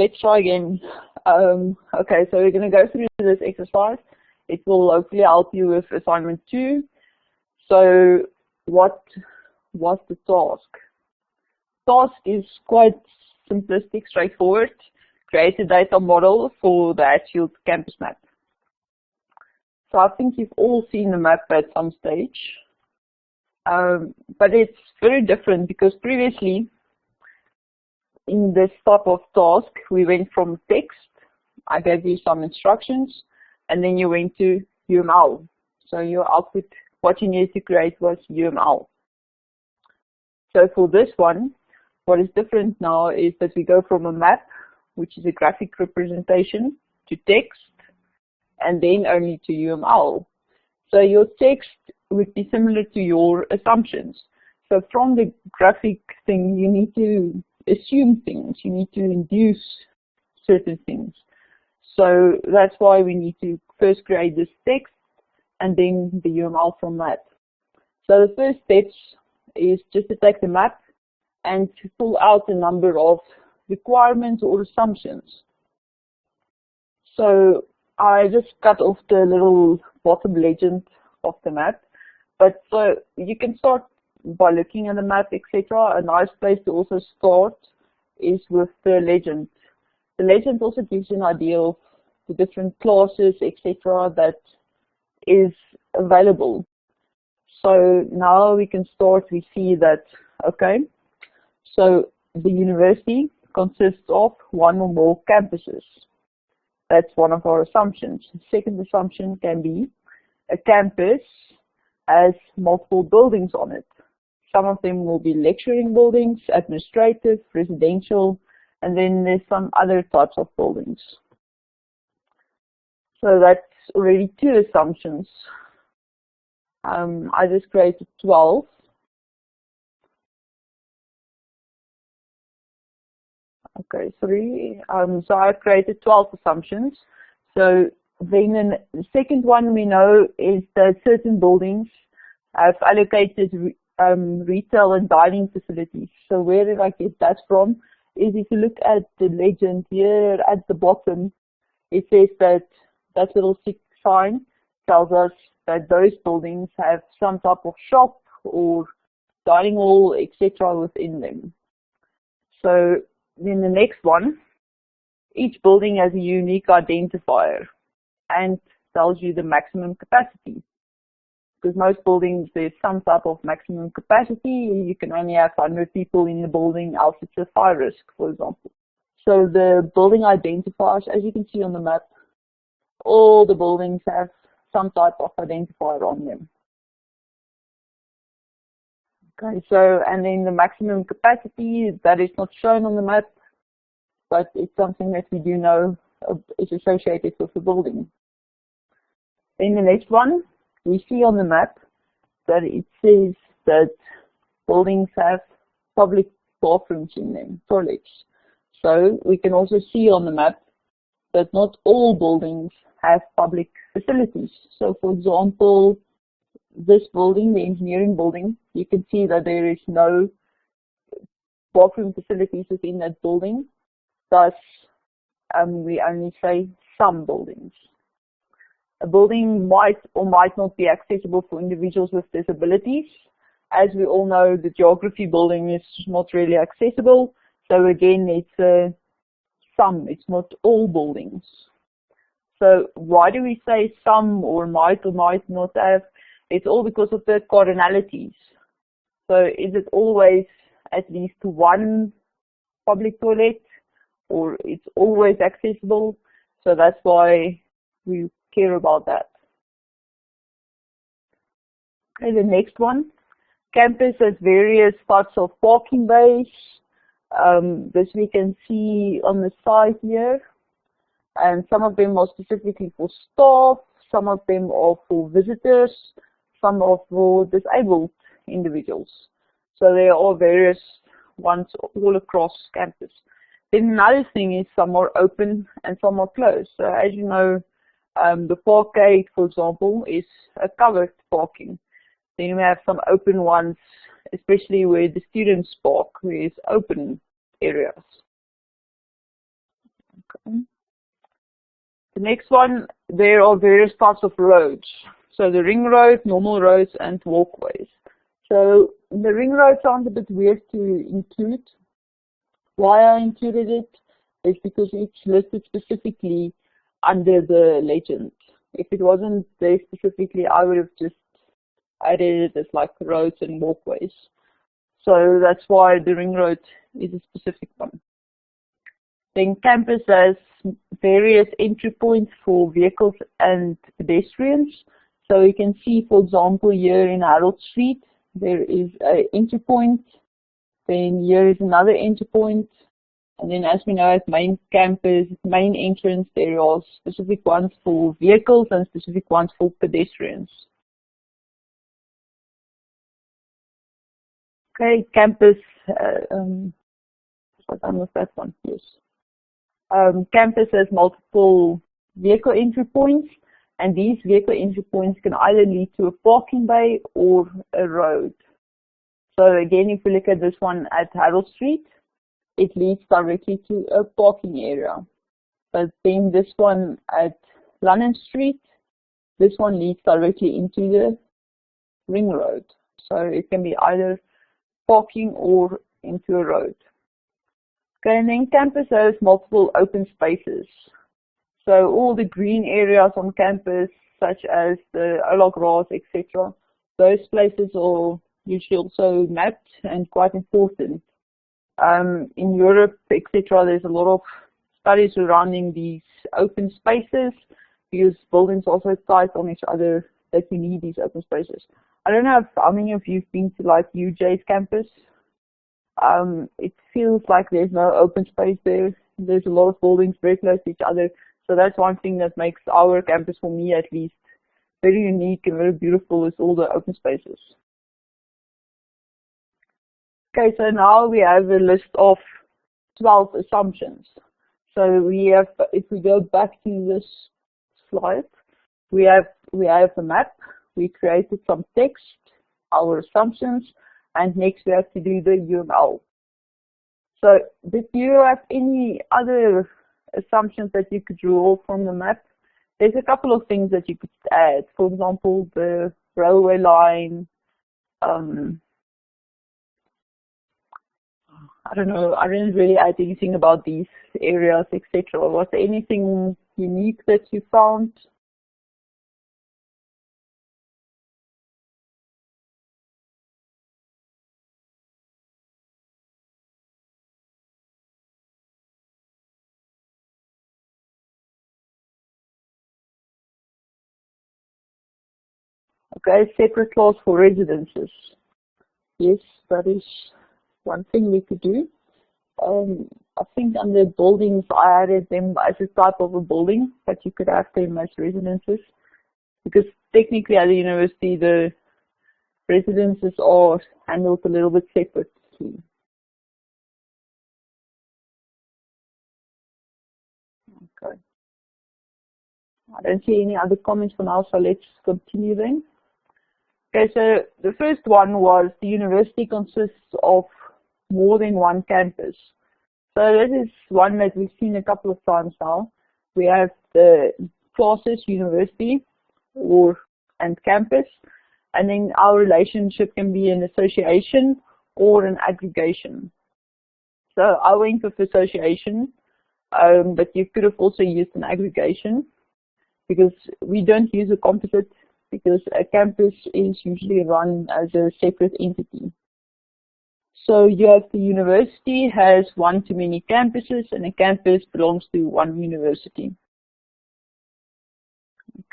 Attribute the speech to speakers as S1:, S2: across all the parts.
S1: let's try again. Okay, so we're going to go through this exercise. It will hopefully help you with assignment 2. So what was the task? Task is quite simplistic, straightforward. Create a data model for the Hatfield campus map. So I think you've all seen the map at some stage. But it's very different because previously in this type of task, we went from text, I gave you some instructions, and then you went to UML. So your output, what you needed to create was UML. So for this one, what is different now is that we go from a map, which is a graphic representation, to text, and then only to UML. So your text would be similar to your assumptions. So from the graphic thing, you need to assume things, you need to induce certain things. So that's why we need to first create this text and then the UML from that. So the first steps is just to take the map and to pull out a number of requirements or assumptions. So I just cut off the little bottom legend of the map, but so you can start by looking at the map, etc. A nice place to also start is with the legend. The legend also gives you an idea of the different classes, etc. that is available. So now we can start, we see that, okay, so the university consists of one or more campuses. That's one of our assumptions. The second assumption can be a campus has multiple buildings on it. Some of them will be lecturing buildings, administrative, residential, and then there's some other types of buildings. So that's already 2 assumptions. I just created 12. Okay, sorry. So I've created 12 assumptions. So then the second one we know is that certain buildings have allocated retail and dining facilities. So where did I get that from? Is if you look at the legend here at the bottom, it says that that little sign tells us that those buildings have some type of shop or dining hall, etc. within them. So then the next one, each building has a unique identifier and tells you the maximum capacity. Because most buildings, there's some type of maximum capacity. You can only have 100 people in the building, else it's a fire risk, for example. So the building identifiers, as you can see on the map, all the buildings have some type of identifier on them. Okay, so, and then the maximum capacity, that is not shown on the map, but it's something that we do know is associated with the building. Then the next one, we see on the map that it says that buildings have public bathrooms in them, toilets. So we can also see on the map that not all buildings have public facilities. So for example, this building, the engineering building, you can see that there is no bathroom facilities within that building. Thus, we only say some buildings. A building might or might not be accessible for individuals with disabilities. As we all know, the geography building is not really accessible. So again, it's some, it's not all buildings. So why do we say some or might not have? It's all because of the cardinalities. So is it always at least one public toilet, or it's always accessible? So that's why we care about that. Okay, the next one. Campus has various types of parking bays. This we can see on the side here. And some of them are specifically for staff, some of them are for visitors, some are for disabled individuals. So there are various ones all across campus. Then another thing is some are open and some are closed. So as you know, the parkade, for example, is a covered parking. Then we have some open ones, especially where the students park, where it's open areas. Okay. The next one, there are various types of roads. So the ring road, normal roads, and walkways. So the ring road sounds a bit weird to include. Why I included it is because it's listed specifically under the legend. If it wasn't there specifically, I would have just added it as like roads and walkways. So that's why the ring road is a specific one. Then campus has various entry points for vehicles and pedestrians. So you can see, for example, here in Harold Street, there is an entry point. Then here is another entry point. And then as we know at main campus, main entrance, there are specific ones for vehicles and specific ones for pedestrians. Okay, campus, what time was that one? Yes. Campus has multiple vehicle entry points, and these vehicle entry points can either lead to a parking bay or a road. So again, if we look at this one at Harold Street, it leads directly to a parking area. But then this one at London Street, this one leads directly into the ring road. So it can be either parking or into a road. Okay, and then campus has multiple open spaces. So all the green areas on campus, such as the Ola grass, etc., those places are usually also mapped and quite important. In Europe, etc., there's a lot of studies surrounding these open spaces because buildings also tight on each other that you need these open spaces. I don't know how many of you've been to like UJ's campus. It feels like there's no open space there. There's a lot of buildings very close to each other. So that's one thing that makes our campus, for me at least, very unique and very beautiful, is all the open spaces. Okay, so now we have a list of 12 assumptions. So we have, if we go back to this slide, we have a map. We created some text, our assumptions, and next we have to do the UML. So did you have any other assumptions that you could draw from the map? There's a couple of things that you could add. For example, the railway line. I don't know, I didn't really add anything about these areas, etc. Was there anything unique that you found? Okay, separate clause for residences. Yes, that is one thing we could do. I think under buildings, I added them as a type of a building, but you could have them as residences. Because technically at the university, the residences are handled a little bit separately. Okay. I don't see any other comments for now, so let's continue then. Okay, so the first one was the university consists of more than one campus. So this is one that we've seen a couple of times now. We have the classes, university and campus, and then our relationship can be an association or an aggregation. So I went with association, but you could have also used an aggregation because we don't use a composite because a campus is usually run as a separate entity. So you have the university has one to many campuses, and a campus belongs to one university.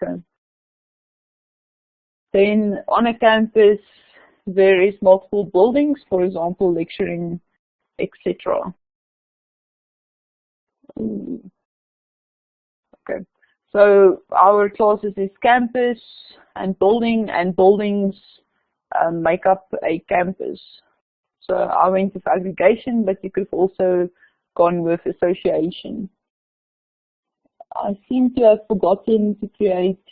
S1: Okay. Then on a campus, there is multiple buildings, for example, lecturing, etc. Okay. So our classes is campus and buildings make up a campus. So I went with aggregation, but you could have also gone with association. I seem to have forgotten to create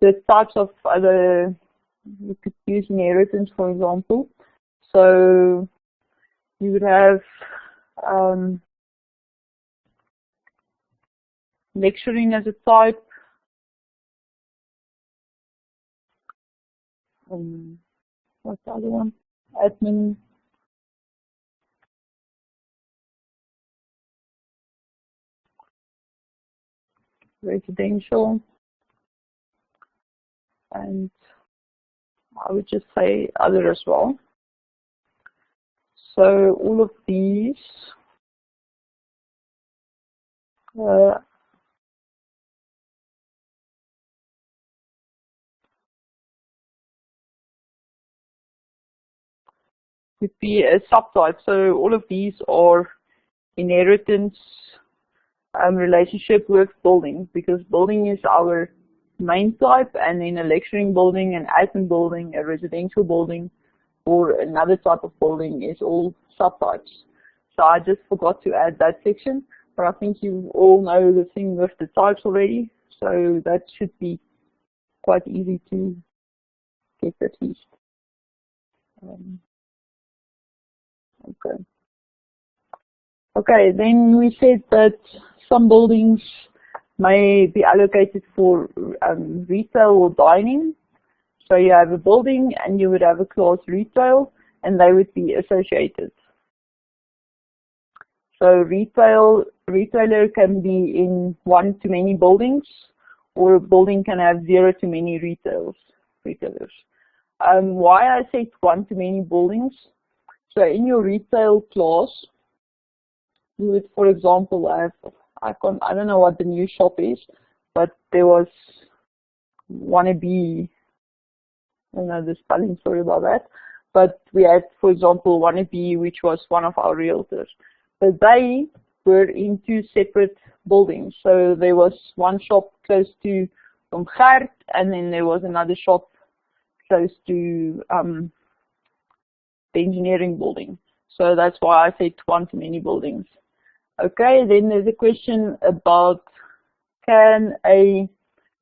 S1: the types of other, you could use inheritance, for example. So You would have lecturing as a type. What's the other one? Admin. Residential. And I would just say other as well. So all of these would be a subtype. So all of these are inheritance relationship with building, because building is our main type, and then a lecturing building, an admin building, a residential building, or another type of building is all subtypes. So I just forgot to add that section, but I think you all know the thing with the types already, so that should be quite easy to get at least. Okay, then we said that some buildings may be allocated for retail or dining. So you have a building and you would have a class retail, and they would be associated. So retailer can be in one to many buildings, or a building can have 0 to many retailers. Why I said one to many buildings? So in your retail class, you would, for example, have, I don't know what the new shop is, but there was Wannabe, I don't know the spelling, sorry about that. But we had, for example, Wannabe, which was one of our realtors. But they were in 2 separate buildings. So there was one shop close to Gert, and then there was another shop close to the engineering building. So that's why I said one to many buildings. Okay, then there's a question about, can a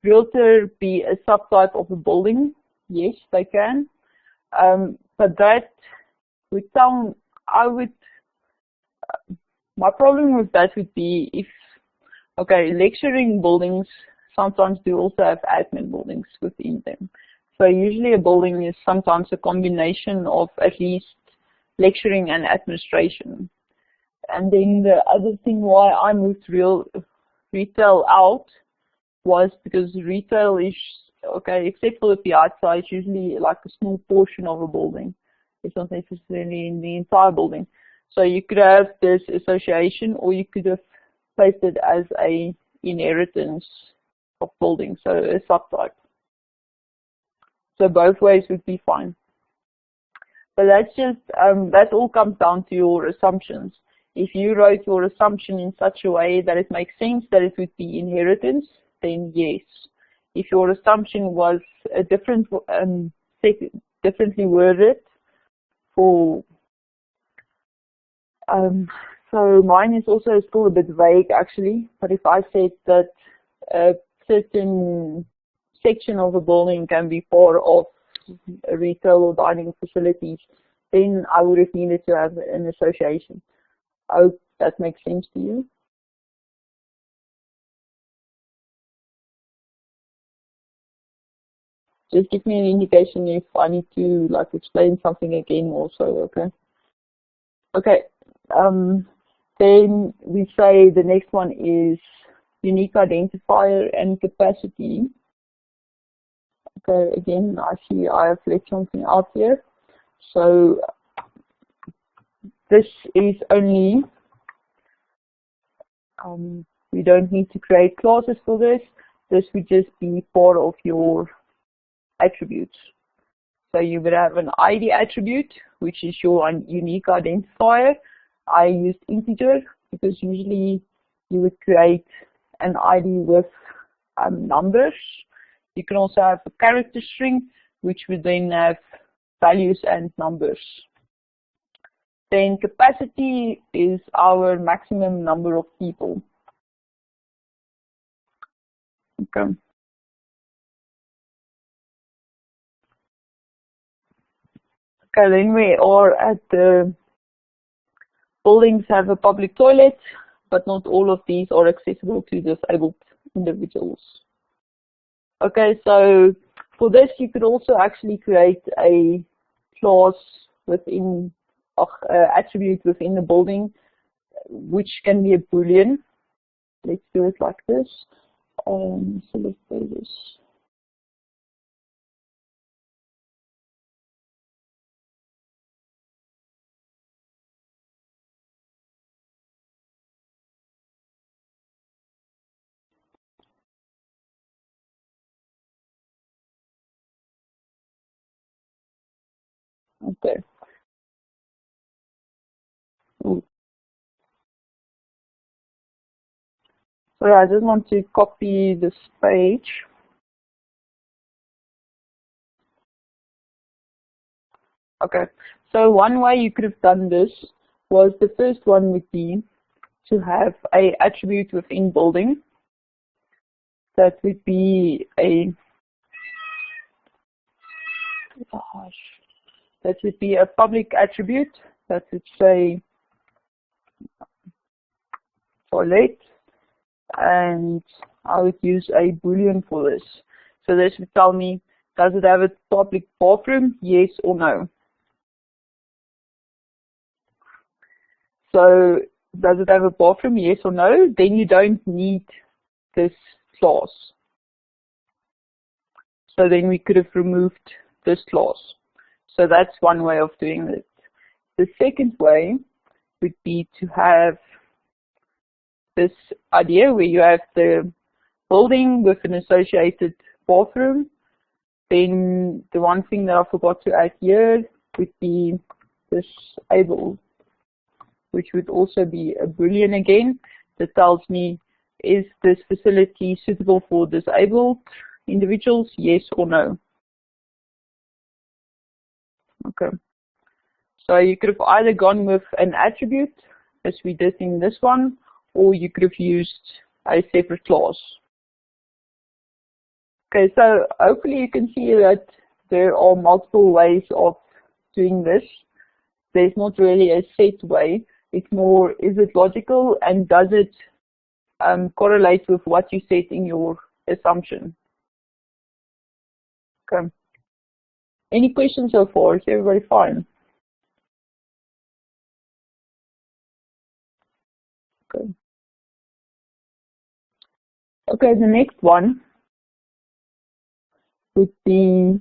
S1: realtor be a subtype of a building? Yes, they can. But that would sound, my problem with that would be if, okay, lecturing buildings sometimes do also have admin buildings within them. So usually a building is sometimes a combination of at least lecturing and administration. And then the other thing why I moved retail out was because retail is, okay, except for the piazza, it's usually like a small portion of a building. It's not necessarily in the entire building. So you could have this association, or you could have placed it as a inheritance of building, so a subtype. So both ways would be fine. But that's just, that all comes down to your assumptions. If you wrote your assumption in such a way that it makes sense that it would be inheritance, then yes. If your assumption was a different, differently worded for, so mine is also still a bit vague actually, but if I said that a certain section of a building can be part of a retail or dining facilities, then I would have needed to have an association. I hope that makes sense to you. Just give me an indication if I need to like explain something again also, okay? Okay, then we say the next one is unique identifier and capacity. Okay, again, I see I have left something out here. So this is only, we don't need to create classes for this. This would just be part of your attributes. So you would have an ID attribute, which is your unique identifier. I used integer because usually you would create an ID with numbers. You can also have a character string, which would then have values and numbers. Then capacity is our maximum number of people. Okay. Okay, then we are at the buildings have a public toilet, but not all of these are accessible to disabled individuals. Okay, so for this you could also actually create a class within, attribute within the building, which can be a Boolean. Let's do it like this. So let's do this. Okay. Ooh. So I just want to copy this page. Okay. So one way you could have done this was, the first one would be to have a attribute within building. That would be a public attribute that would say toilet, and I would use a Boolean for this. So this would tell me, does it have a public bathroom, yes or no? So does it have a bathroom, yes or no? Then you don't need this clause. So then we could have removed this clause. So that's one way of doing it. The second way would be to have this idea where you have the building with an associated bathroom. Then the one thing that I forgot to add here would be disabled, which would also be a Boolean again, that tells me, is this facility suitable for disabled individuals, yes or no? Okay. So you could have either gone with an attribute, as we did in this one, or you could have used a separate clause. Okay, so hopefully you can see that there are multiple ways of doing this. There's not really a set way. It's more, is it logical, and does it correlate with what you said in your assumption? Okay. Any questions so far? Is everybody fine? Okay. Okay, the next one would be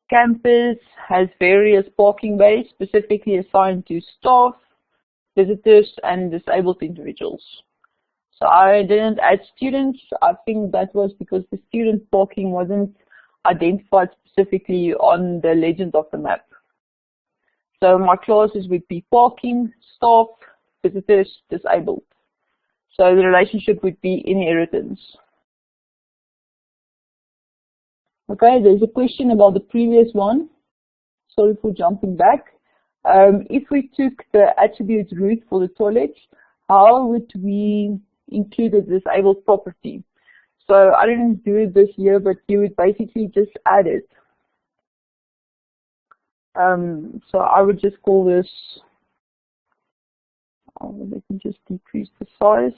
S1: campus has various parking bays specifically assigned to staff, visitors, and disabled individuals. So I didn't add students. I think that was because the student parking wasn't identified specifically on the legend of the map. So my classes would be parking, staff, visitors, disabled. So the relationship would be inheritance. Okay, there's a question about the previous one. Sorry for jumping back. If we took the attribute root for the toilets, how would we include a disabled property? So I didn't do it this year, but you would basically just add it. So I would just call this, let me just decrease the size.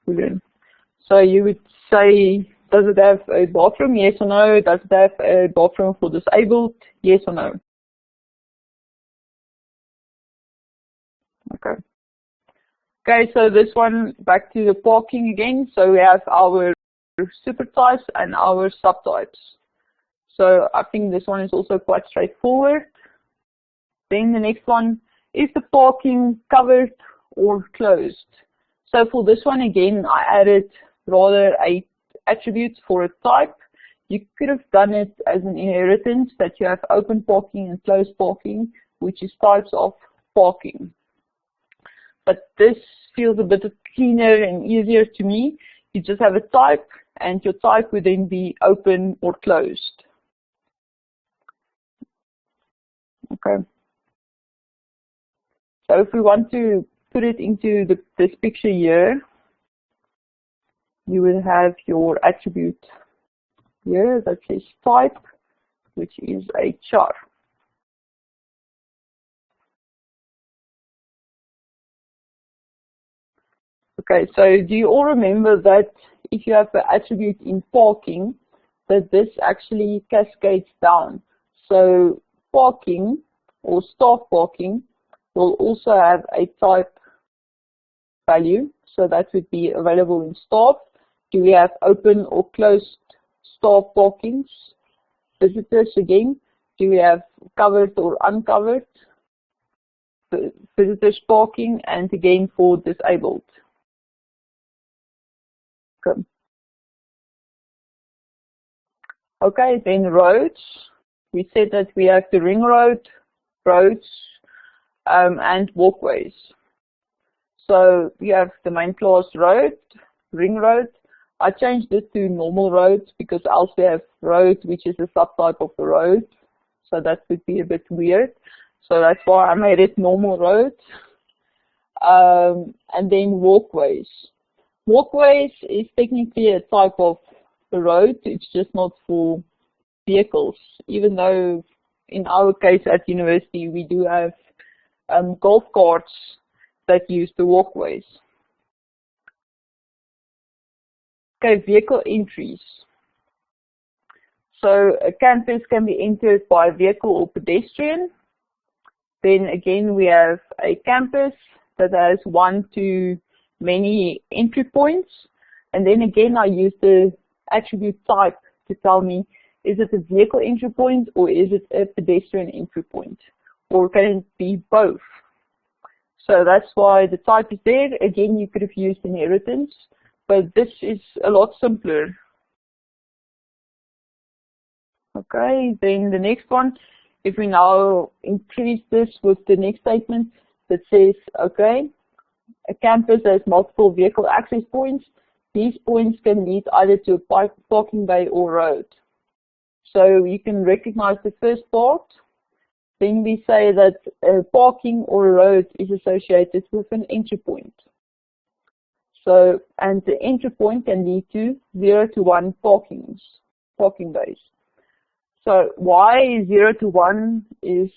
S1: Brilliant. So you would say, does it have a bathroom, yes or no? Does it have a bathroom for disabled, yes or no? Okay. Okay, so this one, back to the parking again. So we have our supertypes and our subtypes. So I think this one is also quite straightforward. Then the next one, is the parking covered or closed? So for this one again, I added rather a attribute for a type. You could have done it as an inheritance, that you have open parking and closed parking, which is types of parking. But this feels a bit cleaner and easier to me. You just have a type, and your type would then be open or closed. Okay. So if we want to put it into this picture here, you will have your attribute here that says type, which is a char. Okay, so do you all remember that if you have the attribute in parking, that this actually cascades down? So parking or staff parking will also have a type value, so that would be available in staff. Do we have open or closed staff parkings? Visitors again. Do we have covered or uncovered? Visitors parking, and again for disabled. Okay, then roads. We said that we have the ring road, roads, and walkways. So we have the main class road, ring road. I changed it to normal roads because else we have road, which is a subtype of the road. So that would be a bit weird. So that's why I made it normal roads. And then walkways. Walkways is technically a type of the road. It's just not for vehicles, even though in our case at university we do have golf carts that use the walkways. Okay, vehicle entries. So a campus can be entered by vehicle or pedestrian. Then again we have a campus that has one to many entry points. And then again I use the attribute type to tell me, is it a vehicle entry point or is it a pedestrian entry point? Or can it be both? So that's why the type is there. Again, you could have used inheritance, but this is a lot simpler. Okay, then the next one, if we now increase this with the next statement that says, okay, a campus has multiple vehicle access points. These points can lead either to a parking bay or road. So you can recognize the first part. Then we say that a parking or a road is associated with an entry point. So, and the entry point can lead to 0 to 1 parking bays. So why 0 to 1 is,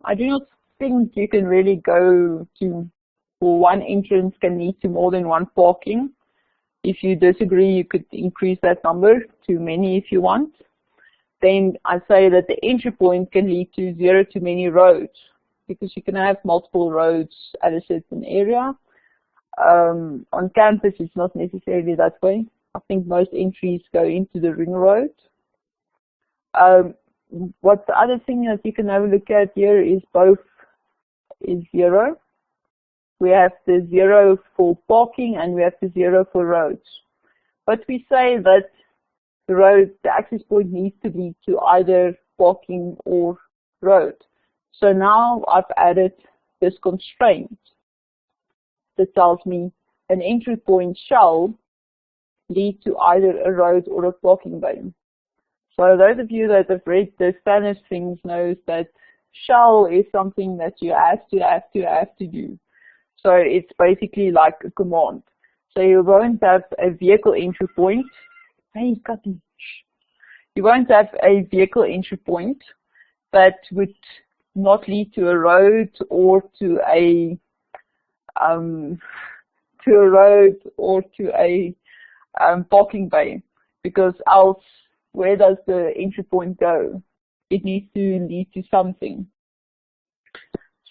S1: I do not think you can really go to, for one entrance can lead to more than one parking. If you disagree, you could increase that number to many if you want. Then I say that the entry point can lead to 0 to many roads, because you can have multiple roads at a certain area. On campus, it's not necessarily that way. I think most entries go into the ring road. What the other thing that you can have a look at here is both is 0. We have the 0 for parking and we have the 0 for roads. But we say that the road, the access point needs to lead to either parking or road. So now I've added this constraint that tells me an entry point shall lead to either a road or a parking bay. So those of you that have read the standard things knows that shall is something that you have to do. So it's basically like a command. So you won't have a vehicle entry point. Hey, Kathy. You won't have a vehicle entry point that would not lead to a road or to a parking bay, because else where does the entry point go? It needs to lead to something.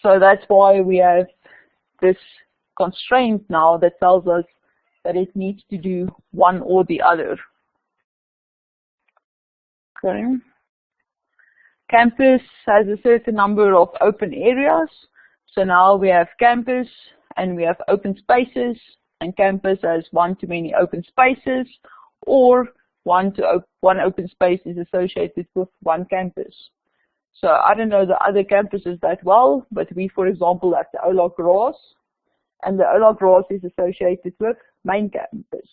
S1: So that's why we have this constraint now that tells us that it needs to do one or the other. Okay. Campus has a certain number of open areas. So now we have campus and we have open spaces, and campus has one to many open spaces, or one open space is associated with one campus. So I don't know the other campuses that well, but we, for example, have the Ola Grass, and the Ola Grass is associated with main campus.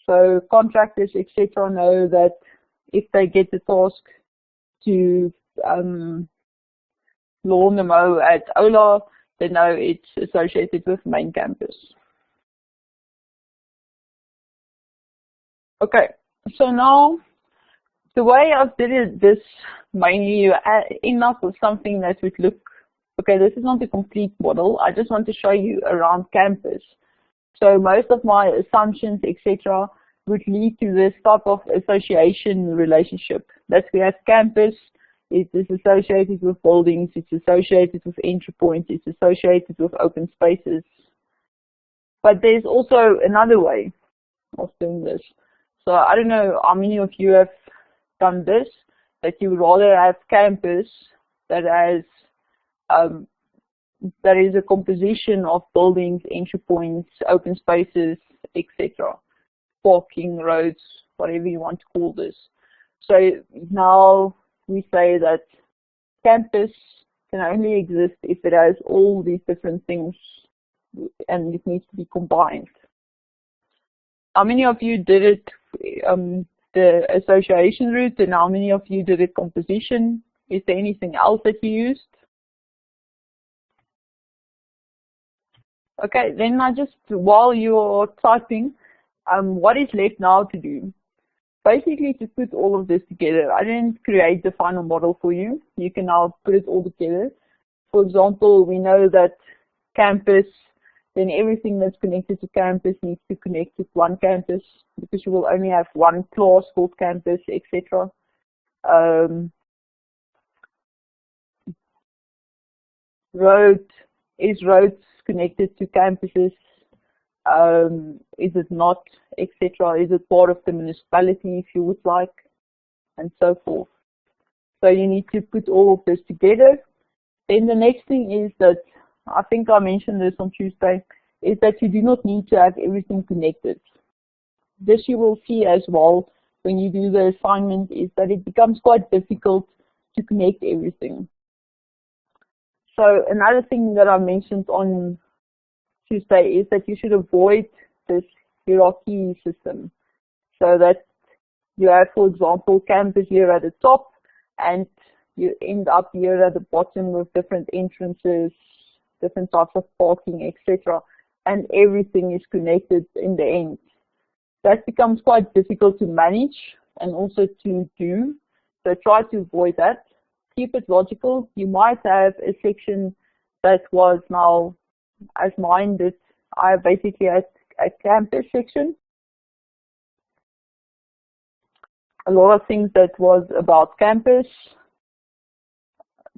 S1: So contractors, etc., know that if they get the task to lawn the mow at Ola, then no, it's associated with main campus. Okay, so now the way I've did this mainly, you end up with something that would look, okay, this is not a complete model. I just want to show you around campus. So most of my assumptions, etc., would lead to this type of association relationship. That we have campus, it is associated with buildings, it's associated with entry points, it's associated with open spaces. But there's also another way of doing this. So I don't know how many of you have done this, that you would rather have campus that has there is a composition of buildings, entry points, open spaces, etc. Parking, roads, whatever you want to call this. So now we say that campus can only exist if it has all these different things and it needs to be combined. How many of you did it the association route, and how many of you did it composition? Is there anything else that you used? Okay, then I just, while you're typing, what is left now to do? Basically to put all of this together. I didn't create the final model for you. You can now put it all together. For example, we know that campus, then everything that's connected to campus needs to connect with one campus because you will only have one class called campus, etc. Is roads connected to campuses? Is it not, etc.? Is it part of the municipality if you would like, and so forth. So you need to put all of this together. Then the next thing is that, I think I mentioned this on Tuesday, is that you do not need to have everything connected. This you will see as well when you do the assignment, is that it becomes quite difficult to connect everything. So another thing that I mentioned on Tuesday is that you should avoid this hierarchy system. So that you have, for example, campus here at the top, and you end up here at the bottom with different entrances, different types of parking, etc. And everything is connected in the end. That becomes quite difficult to manage and also to do. So try to avoid that. Keep it logical. You might have a section that was now, as mine did, I basically had a campus section. A lot of things that was about campus,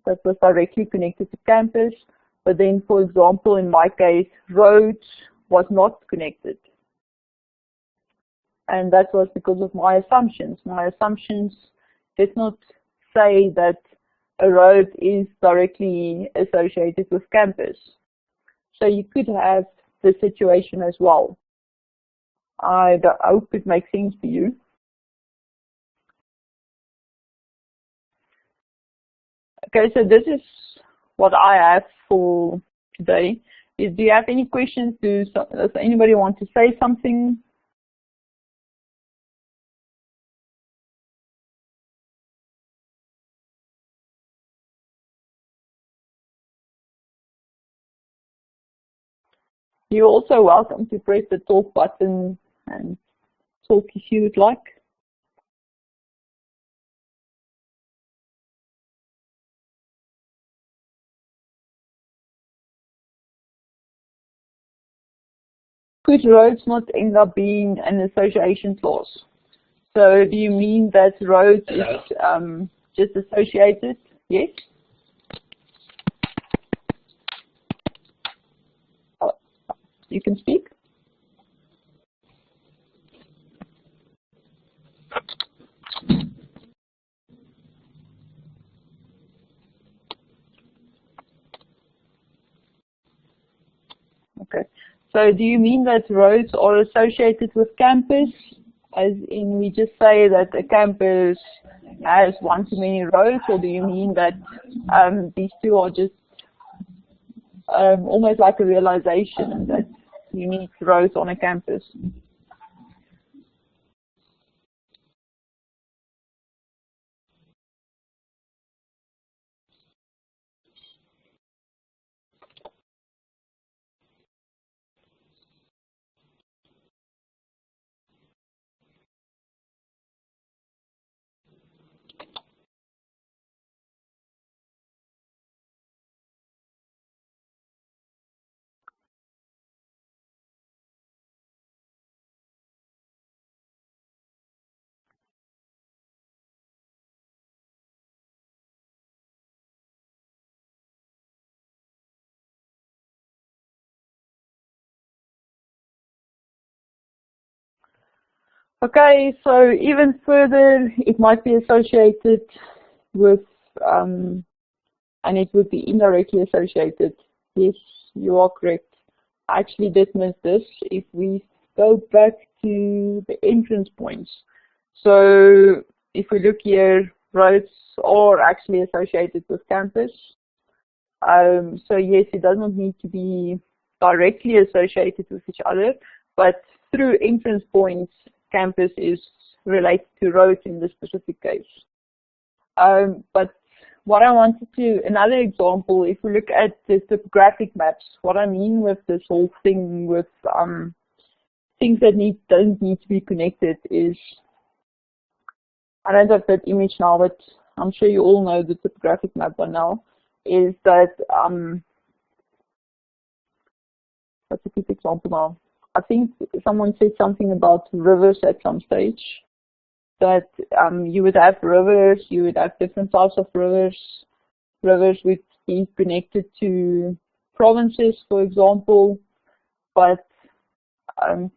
S1: that was directly connected to campus. But then, for example, in my case, roads was not connected. And that was because of my assumptions. My assumptions did not say that a road is directly associated with campus. So you could have the situation as well. I hope it makes sense to you. Okay, so this is what I have for today. Do you have any questions? Does anybody want to say something? You're also welcome to press the talk button and talk if you would like. Could roads not end up being an association clause? So do you mean that roads is just associated? Yes? You can speak. Okay. So do you mean that roads are associated with campus? As in, we just say that a campus has one too many roads, or do you mean that these two are just almost like a realization that you need roads on a campus? Okay, so even further, it might be associated with, and it would be indirectly associated. Yes, you are correct. I actually did miss this. If we go back to the entrance points, so if we look here, roads are actually associated with campus. So yes, it does not need to be directly associated with each other, but through entrance points, campus is related to roads in this specific case. But what I wanted to, another example, if we look at the topographic maps, what I mean with this whole thing with things that don't need to be connected is, I don't have that image now, but I'm sure you all know the topographic map by now, is that, that's a good example now. I think someone said something about rivers at some stage, that you would have rivers, you would have different types of rivers. Rivers would be connected to provinces, for example, but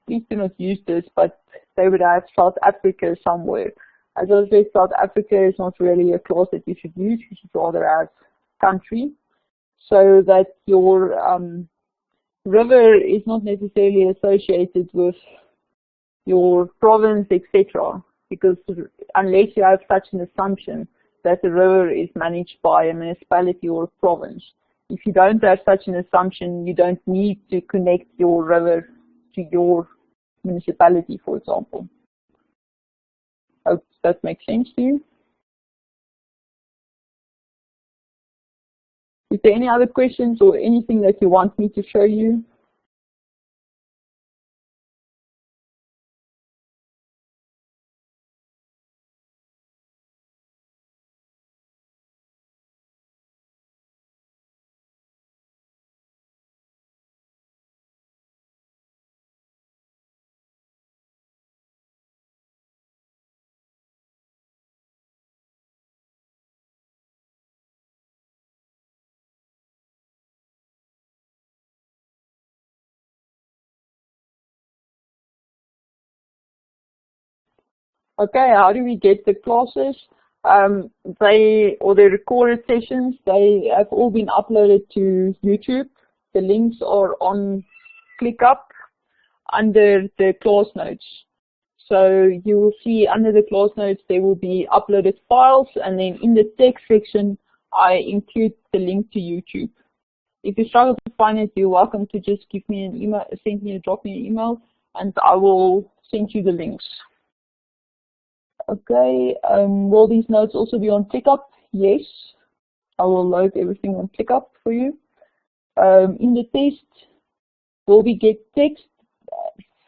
S1: please do not use this, but they would have South Africa somewhere. As I said, South Africa is not really a clause that you should use. You should rather have country, so that your river is not necessarily associated with your province, etc. Because unless you have such an assumption that the river is managed by a municipality or a province, if you don't have such an assumption, you don't need to connect your river to your municipality, for example. Hope that makes sense to you. Is there any other questions or anything that you want me to show you? Okay, how do we get the classes? The recorded sessions, they have all been uploaded to YouTube. The links are on ClickUp under the class notes. So you will see under the class notes there will be uploaded files, and then in the text section I include the link to YouTube. If you struggle to find it, you're welcome to just give me an email, drop me an email, and I will send you the links. Okay, will these notes also be on ClickUp? Yes, I will load everything on ClickUp for you. In the test, will we get text,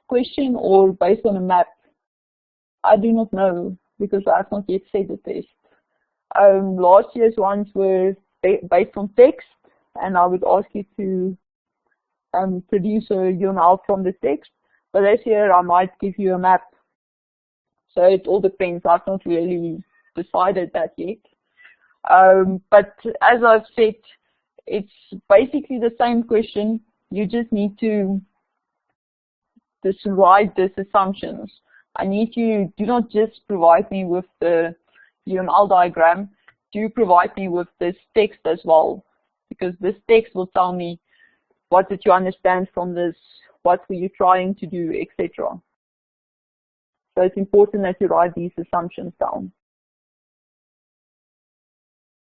S1: question, or based on a map? I do not know, because I have not yet set the test. Last year's ones were based on text, and I would ask you to produce a URL from the text, but this year I might give you a map. So it all depends. I've not really decided that yet. But as I've said, it's basically the same question. You just need to write these assumptions. I need you, do not just provide me with the UML diagram, do provide me with this text as well, because this text will tell me what did you understand from this, what were you trying to do, etc. So it's important that you write these assumptions down.